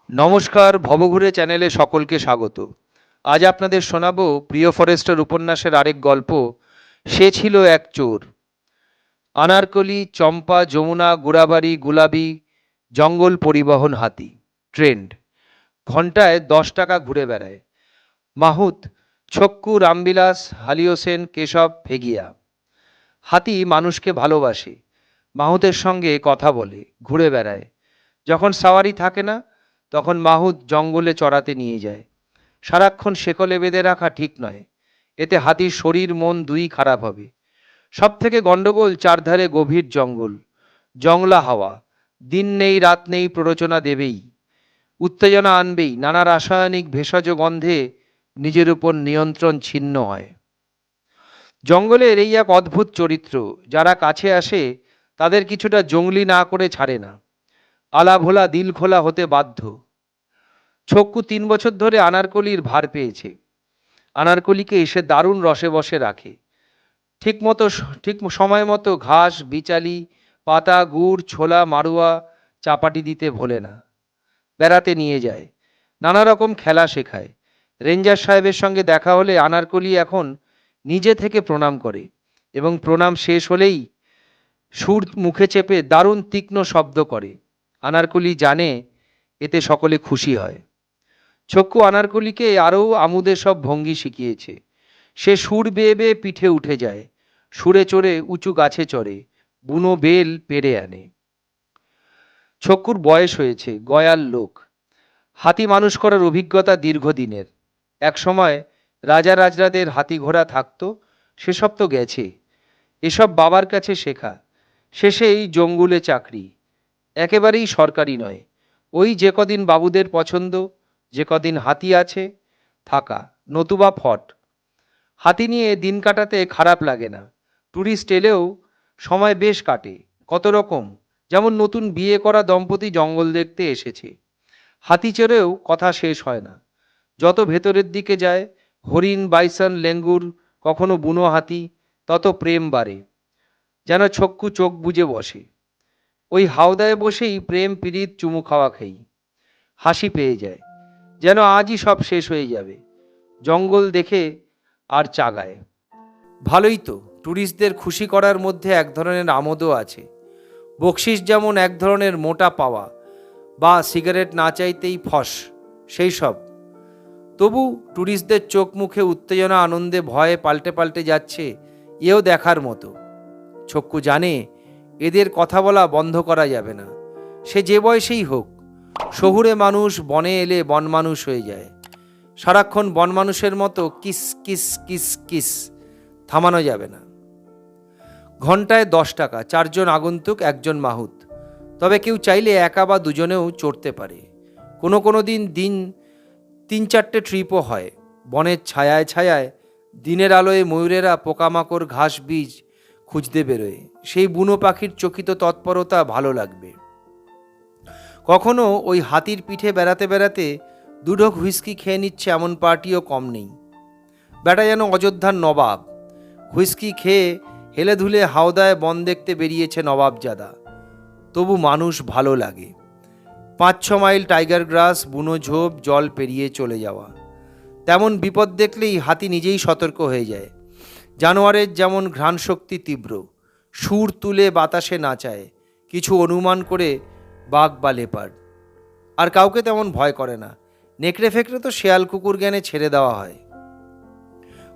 নমস্কার, ভবঘুরে চ্যানেলে সকলকে স্বাগত। আজ আপনাদের শোনাবো প্রিয় ফরেস্টের উপন্যাসের আরেক গল্প, সে ছিল এক চোর। আনারকলি, চম্পা, যমুনা, গুড়াবাড়ি, গুলাবি, জঙ্গল পরিবহন হাতি, ট্রেন্ড। ঘন্টায় 10 টাকা ঘুরে বেড়ায়। মাহুত, ছক্কু, রামবিলাস, হালিওসেন, কেশব, ভেগিয়া। হাতি মানুষকে ভালোবাসে, মাহুতের সঙ্গে কথা বলে, ঘুরে বেড়ায়। যখন সাওয়ারি থাকে না, তখন মাহুত জঙ্গলে চড়াতে নিয়ে যায়। সারাক্ষণ শেকলে বেঁধে রাখা ঠিক নয়, এতে হাতির শরীর মন দুই খারাপ হবে। সব থেকে গন্ডগোল চারধারে গভীর জঙ্গল, জংলা হাওয়া, দিন নেই রাত নেই, প্ররোচনা দেবেই, উত্তেজনা আনবেই, নানা রাসায়নিক ভেষজ গন্ধে নিজের উপর নিয়ন্ত্রণ ছিন্ন হয়। জঙ্গলের এই এক অদ্ভুত চরিত্র, যারা কাছে আসে তাদের কিছুটা জঙ্গলি না করে ছাড়ে না, আলাভোলা দিল খোলা হতে বাধ্য। ছক্কু 3 বছর ধরে আনারকলির ভার পেয়েছে। আনারকলিকে এসে দারুণ রসে বসে রাখে। ঠিক সময় মতো ঘাস, বিচালি, পাতা, গুড়, ছোলা, মাড়ুয়া, চাপাটি দিতে ভোলে না। বেড়াতে নিয়ে যায়, নানা রকম খেলা শেখায়। রেঞ্জার সাহেবের সঙ্গে দেখা হলে আনারকলি এখন নিজে থেকে প্রণাম করে, এবং প্রণাম শেষ হলেই সুর মুখে চেপে দারুণ তীক্ষ্ণ শব্দ করে। আনারকলি জানে এতে সকলে খুশি হয়। ছক্কু আনারকলিকে আরও আমোদে সব ভঙ্গি শিখিয়েছে। সে সুর বেয়ে বেয়ে পিঠে উঠে যায়, সুরে চড়ে উঁচু গাছে চড়ে, বুনো বেল পেড়ে আনে। ছক্কুর বয়স হয়েছে, গয়াল লোক। হাতি মানুষ করার অভিজ্ঞতা দীর্ঘদিনের। এক সময় রাজা রাজরাদের হাতি ঘোড়া থাকতো, সেসব তো গেছে। এসব বাবার কাছে শেখা। শেষে এই জঙ্গুলে চাকরি, একেবারেই সরকারি নয়। ওই যে কদিন বাবুদের পছন্দ, যে কদিন হাতি আছে, থাকা, নতুবা ফট। হাতি নিয়ে দিন কাটাতে খারাপ লাগে না। ট্যুরিস্ট এলেও সময় বেশ কাটে। কত রকম, যেমন নতুন বিয়ে করা দম্পতি জঙ্গল দেখতে এসেছে। হাতি চড়েও কথা শেষ হয় না। যত ভেতরের দিকে যায়, হরিণ, বাইসন, লেঙ্গুর, কখনো বুনো হাতি, তত প্রেম বাড়ে। যেন ছক্কু চোখ বুজে বসে। ওই হাওদায় বসেই প্রেম পীড়িত চুমু খাওয়া খেই। হাসি পেয়ে যায়, যেন আজই সব শেষ হয়ে যাবে। জঙ্গল দেখে আর চাগায়। ভালোই তো, ট্যুরিস্টদের খুশি করার মধ্যে এক ধরনের আমোদও আছে। বকশিস যেমন এক ধরনের মোটা পাওয়া, বা সিগারেট না চাইতেই ফস, সেই সব। তবু ট্যুরিস্টদের চোখ মুখে উত্তেজনা, আনন্দে, ভয়ে পাল্টে পাল্টে যাচ্ছে, এও দেখার মতো। ছক্কু জানে এদের কথা বলা বন্ধ করা যাবে না, সে যে বয়সেই হোক। শহুরে মানুষ বনে এলে বন মানুষ হয়ে যায়। সারাক্ষণ বন মানুষের মতো কিস কিস কিস কিস, থামানো যাবে না। ঘন্টায় 10 টাকা, 4 জন আগন্তুক, 1 জন মাহুত। তবে কেউ চাইলে একা বা দুজনেও চড়তে পারে। কোনো কোনো দিন 3-4টে ট্রিপও হয়। বনের ছায়ায় ছায়ায় দিনের আলোয় ময়ূরেরা পোকামাকড়, ঘাস, বীজ খুঁজতে বেরোয়। সেই বুনো পাখির চকিত তৎপরতা ভালো লাগবে। কখনো ওই হাতির পিঠে বেড়াতে বেড়াতে দুঢোক হুইস্কি খেয়ে নিচ্ছে এমন পার্টিও কম নেই। বেটা যেন অযোধ্যার নবাব। হুইস্কি খেয়ে হেলে ধুলে হাওদায় বন দেখতে বেরিয়েছে নবাবজাদা। তবু মানুষ ভালো লাগে। 5-6 মাইল টাইগার গ্রাস, বুনো ঝোপ, জল পেরিয়ে চলে যাওয়া। তেমন বিপদ দেখলেই হাতি নিজেই সতর্ক হয়ে যায়। জানোয়ারের যেমন ঘ্রাণ শক্তি তীব্র, সুর তুলে বাতাসে নাচায়, কিছু অনুমান করে বাঘ বা লেপার্ড। আর কাউকে তেমন ভয় করে না। নেকড়ে ফেকড়ে তো শেয়াল কুকুর জ্ঞানে ছেড়ে দেওয়া হয়।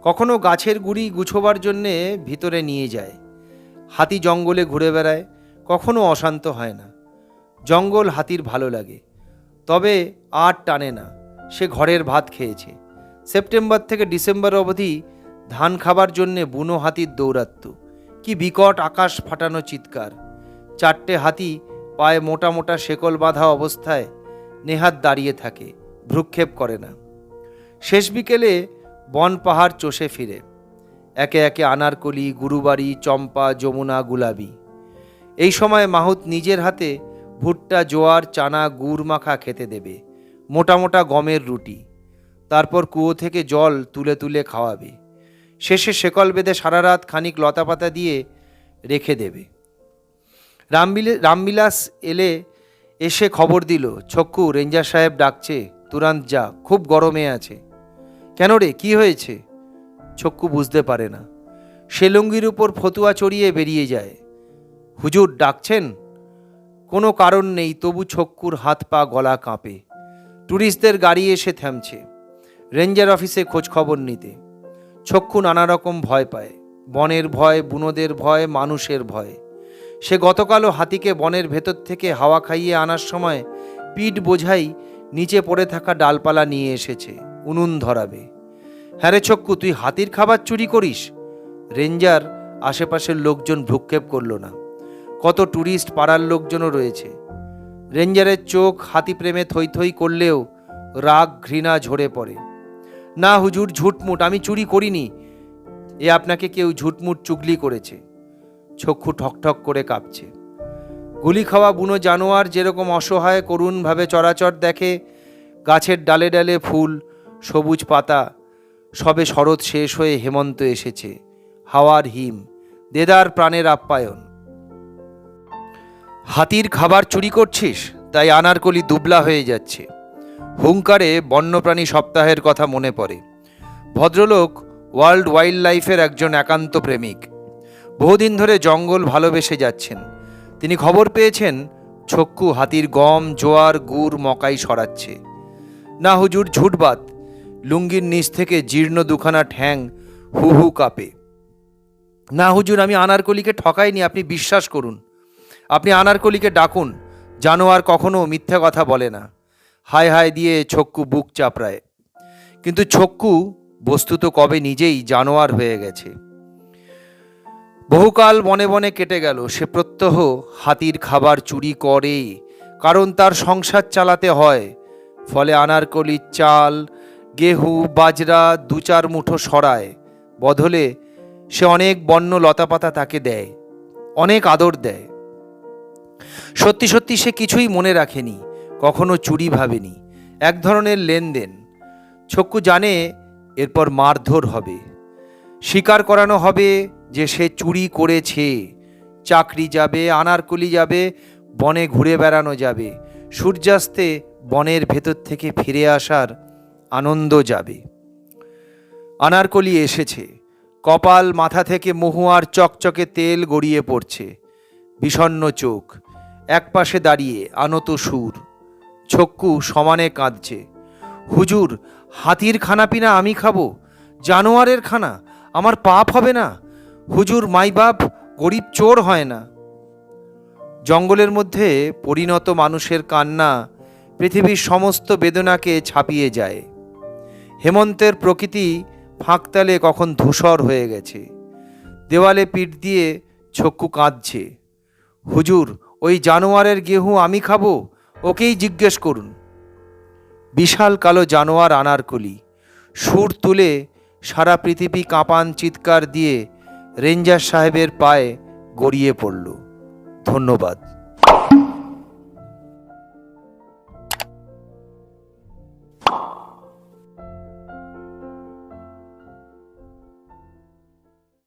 কখনো গাছের গুড়ি গুছোবার জন্যে ভিতরে নিয়ে যায়। হাতি জঙ্গলে ঘুরে বেড়ায়, কখনো অশান্ত হয় না। জঙ্গল হাতির ভালো লাগে, তবে আর টানে না। সে ঘরের ভাত খেয়েছে। সেপ্টেম্বর থেকে ডিসেম্বর অবধি ধান খাবার জন্যে বুনো হাতির দৌরাত্ম্য। কি বিকট আকাশ ফাটানো চিৎকার! 4টে হাতি পায়ে মোটা মোটা শেকল বাঁধা অবস্থায় নেহাত দাঁড়িয়ে থাকে, ভ্রুক্ষেপ করে না। শেষ বিকেলে বন পাহাড় চষে ফিরে। একে একে আনারকলি, গুরুবাড়ি, চম্পা, যমুনা, গুলাবি। এই সময় মাহুত নিজের হাতে ভুট্টা, জোয়ার, চানা, গুড় মাখা খেতে দেবে, মোটা মোটা গমের রুটি। তারপর কুয়ো থেকে জল তুলে তুলে খাওয়াবে। শেষে শেকল বেঁধে সারা রাত খানিক লতাপাতা দিয়ে রেখে দেবে। রামবিলাস এলে এসে খবর দিল, ছক্কু, রেঞ্জার সাহেব ডাকছে, তুরান্ত যা, খুব গরমে আছে। কেন রে, কি হয়েছে? ছক্কু বুঝতে পারে না। সে লুঙ্গির উপর ফতুয়া চড়িয়ে বেরিয়ে যায়। হুজুর ডাকছেন? কোনো কারণ নেই, তবু ছক্কুর হাত পা গলা কাঁপে। ট্যুরিস্টদের গাড়ি এসে থামছে রেঞ্জার অফিসে খোঁজ খবর নিতে। ছক্কু নানা রকম ভয় পায়, বনের ভয়, বুনোদের ভয়, মানুষের ভয়। সে গতকালও হাতিকে বনের ভেতর থেকে হাওয়া খাইয়ে আনার সময় পিঠ বোঝাই নিচে পড়ে থাকা ডালপালা নিয়ে এসেছে, উনুন ধরাবে। হ্যাঁ রে ছক্কু, তুই হাতির খাবার চুরি করিস? রেঞ্জার আশেপাশের লোকজন ভ্রুক্ষেপ করল না। কত ট্যুরিস্ট, পাড়ার লোকজনও রয়েছে। রেঞ্জারের চোখ হাতি প্রেমে থই থই করলেও রাগ ঘৃণা ঝরে পড়ে। না হুজুর, ঝুটমুট, আমি চুরি করিনি। এ আপনাকে কেউ ঝুটমুট চুগলি করেছে। চক্ষু ঠকঠক করে কাঁপছে। গুলি খাওয়া বুনো জানোয়ার যেরকম অসহায় করুণভাবে চরাচর দেখে, গাছের ডালে ডালে ফুল, সবুজ পাতা, সবে শরৎ শেষ হয়ে হেমন্ত এসেছে, হাওয়ার হিম, দেদার প্রাণের আপ্যায়ন। হাতির খাবার চুরি করছিস, তাই আনারকলি দুবলা হয়ে যাচ্ছে। হুঙ্কারে বন্যপ্রাণী সপ্তাহের কথা মনে পড়ে। ভদ্রলোক ওয়ার্ল্ড ওয়াইল্ড লাইফের একজন একান্ত প্রেমিক। বহুদিন ধরে জঙ্গল ভালোবেসে যাচ্ছেন। তিনি খবর পেয়েছেন ছক্কু হাতির গম, জোয়ার, গুড়, মকাই সরাচ্ছে। না হুজুর, ঝুটবাদ। লুঙ্গির নিচ থেকে জীর্ণ দুখানা ঠ্যাং হু হু কাঁপে। না হুজুর, আমি আনারকলিকে ঠকাইনি, আপনি বিশ্বাস করুন। আপনি আনারকলিকে ডাকুন, জানোয়ার কখনো মিথ্যা কথা বলে না। হায় হায় দিয়ে ছক্কু বুক চাপড়ায়। কিন্তু ছক্কু বস্তুত কবে নিজেই জানোয়ার হয়ে গেছে। বহুকাল বনে বনে কেটে গেল। সে প্রত্যহ হাতির খাবার চুরি করে, কারণ তার সংসার চালাতে হয়। ফলে আনারকলির চাল, গেহু, বাজরা দু চার মুঠো সরায়, বদলে সে অনেক বন্য লতাপাতা তাকে দেয়, অনেক আদর দেয়। সত্যি সত্যি সে কিছুই মনে রাখেনি, কখনো চুরি ভাবেনি, এক ধরনের লেনদেন। ছক্কু জানে এরপর মারধর হবে, স্বীকার করানো হবে যে সে চুরি করেছে। চাকরি যাবে, আনারকলি যাবে, বনে ঘুরে বেড়ানো যাবে, সূর্যাস্তে বনের ভেতর থেকে ফিরে আসার আনন্দ যাবে। আনারকলি এসেছে। কপাল, মাথা থেকে মহুয়ার চকচকে তেল গড়িয়ে পড়ছে। বিষণ্ণ চোখ, একপাশে দাঁড়িয়ে আনত সুর। ছক্কু সমানে কাঁদছে। হুজুর, হাতির খানাপিনা আমি খাবো, জানোয়ারের খানা, আমার পাপ হবে না? হুজুর, মাই বাপ গরিব চোর হয় না। জঙ্গলের মধ্যে পরিণত মানুষের কান্না পৃথিবীর সমস্ত বেদনাকে ছাপিয়ে যায়। হেমন্তের প্রকৃতি ফাঁকতালে কখন ধূসর হয়ে গেছে। দেওয়ালে পিঠ দিয়ে ছক্কু কাঁদছে। হুজুর, ওই জানোয়ারের গেহু আমি খাবো, ওকেই জিজ্ঞেস করুন। বিশাল কালো জানোয়ার আনারকলি সুর তুলে সারা পৃথিবী কাঁপান চিৎকার দিয়ে রেঞ্জার সাহেবের পায়ে গড়িয়ে পড়ল। ধন্যবাদ।